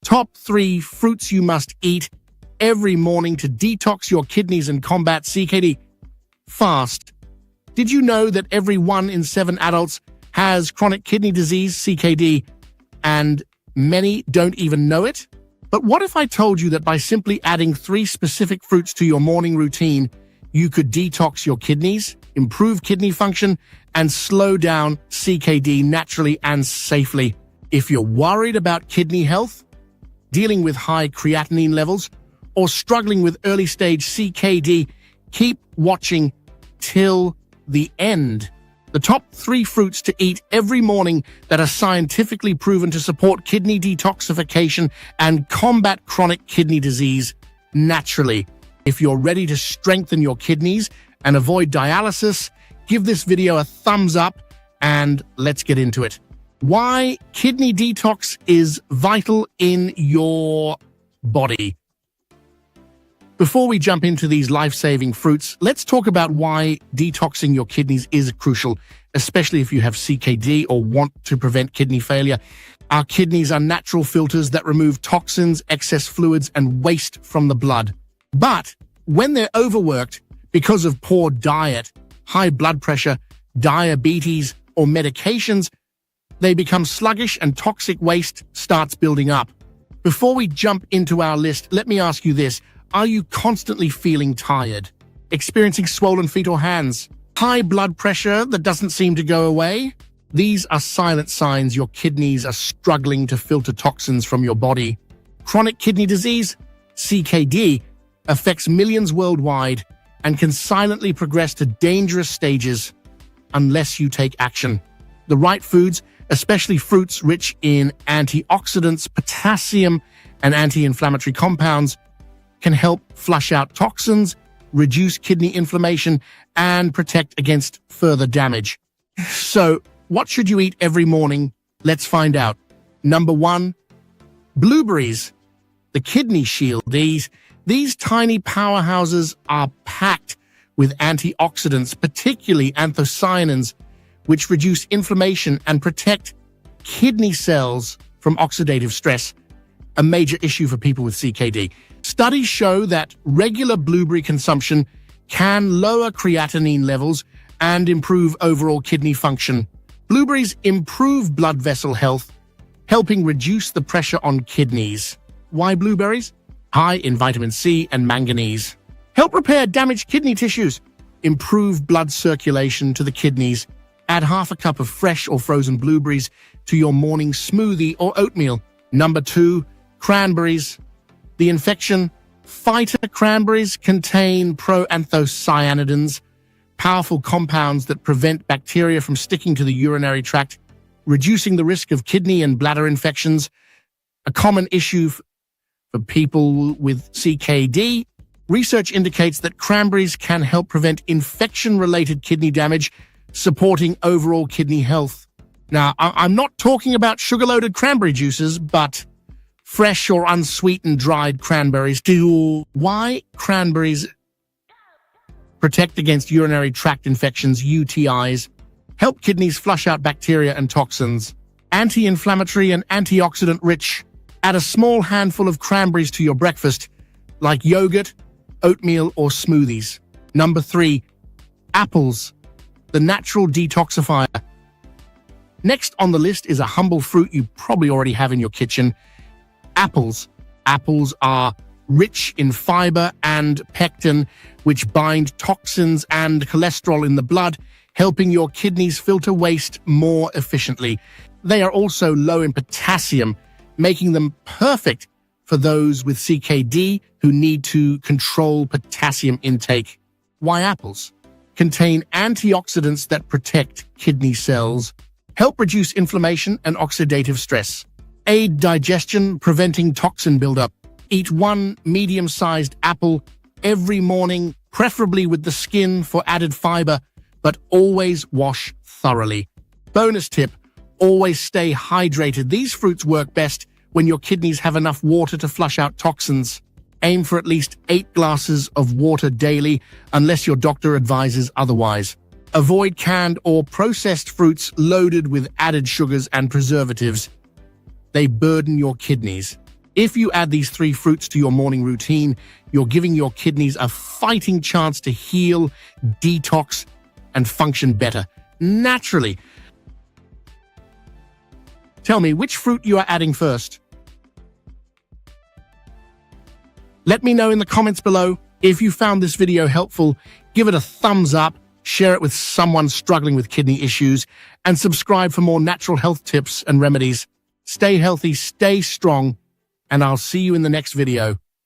Top 3 fruits you must eat every morning to detox your kidneys and combat CKD. Fast. Did you know that every 1 in 7 adults has chronic kidney disease, CKD, and many don't even know it? But what if I told you that by simply adding 3 specific fruits to your morning routine, you could detox your kidneys, improve kidney function, and slow down CKD naturally and safely? If you're worried about kidney health, dealing with high creatinine levels, or struggling with early-stage CKD, keep watching till the end. The top 3 fruits to eat every morning that are scientifically proven to support kidney detoxification and combat chronic kidney disease naturally. If you're ready to strengthen your kidneys and avoid dialysis, give this video a thumbs up and let's get into it. Why kidney detox is vital in your body. Before we jump into these life-saving fruits, let's talk about why detoxing your kidneys is crucial, especially if you have CKD or want to prevent kidney failure. Our kidneys are natural filters that remove toxins, excess fluids, and waste from the blood. But when they're overworked because of poor diet, high blood pressure, diabetes, or medications, they become sluggish and toxic waste starts building up. Before we jump into our list, let me ask you this. Are you constantly feeling tired? Experiencing swollen feet or hands? High blood pressure that doesn't seem to go away? These are silent signs your kidneys are struggling to filter toxins from your body. Chronic kidney disease, CKD, affects millions worldwide and can silently progress to dangerous stages unless you take action. The right foods, especially fruits rich in antioxidants, potassium, and anti-inflammatory compounds, can help flush out toxins, reduce kidney inflammation, and protect against further damage. So, what should you eat every morning? Let's find out. Number 1, blueberries, the kidney shield. These tiny powerhouses are packed with antioxidants, particularly anthocyanins, which reduce inflammation and protect kidney cells from oxidative stress, a major issue for people with CKD. Studies show that regular blueberry consumption can lower creatinine levels and improve overall kidney function. Blueberries improve blood vessel health, helping reduce the pressure on kidneys. Why blueberries? High in vitamin C and manganese. Help repair damaged kidney tissues. Improve blood circulation to the kidneys. Add half a cup of fresh or frozen blueberries to your morning smoothie or oatmeal. Number 2, cranberries. The infection fighter cranberries contain proanthocyanidins, powerful compounds that prevent bacteria from sticking to the urinary tract, reducing the risk of kidney and bladder infections, a common issue for people with CKD. Research indicates that cranberries can help prevent infection-related kidney damage, supporting overall kidney health. Now, I'm not talking about sugar-loaded cranberry juices, but fresh or unsweetened dried cranberries. Why cranberries protect against urinary tract infections, UTIs, help kidneys flush out bacteria and toxins, anti-inflammatory and antioxidant rich. Add a small handful of cranberries to your breakfast, like yogurt, oatmeal, or smoothies. Number 3, apples, the natural detoxifier. Next on the list is a humble fruit you probably already have in your kitchen, apples. Apples are rich in fiber and pectin, which bind toxins and cholesterol in the blood, helping your kidneys filter waste more efficiently. They are also low in potassium, making them perfect for those with CKD who need to control potassium intake. Why apples? Contain antioxidants that protect kidney cells, help reduce inflammation and oxidative stress, aid digestion, preventing toxin buildup. Eat 1 medium-sized apple every morning, preferably with the skin for added fiber, but always wash thoroughly. Bonus tip, always stay hydrated. These fruits work best when your kidneys have enough water to flush out toxins. Aim for at least 8 glasses of water daily, unless your doctor advises otherwise. Avoid canned or processed fruits loaded with added sugars and preservatives. They burden your kidneys. If you add these 3 fruits to your morning routine, you're giving your kidneys a fighting chance to heal, detox, and function better, naturally. Tell me which fruit you are adding first. Let me know in the comments below. If you found this video helpful, give it a thumbs up, share it with someone struggling with kidney issues, and subscribe for more natural health tips and remedies. Stay healthy, stay strong, and I'll see you in the next video.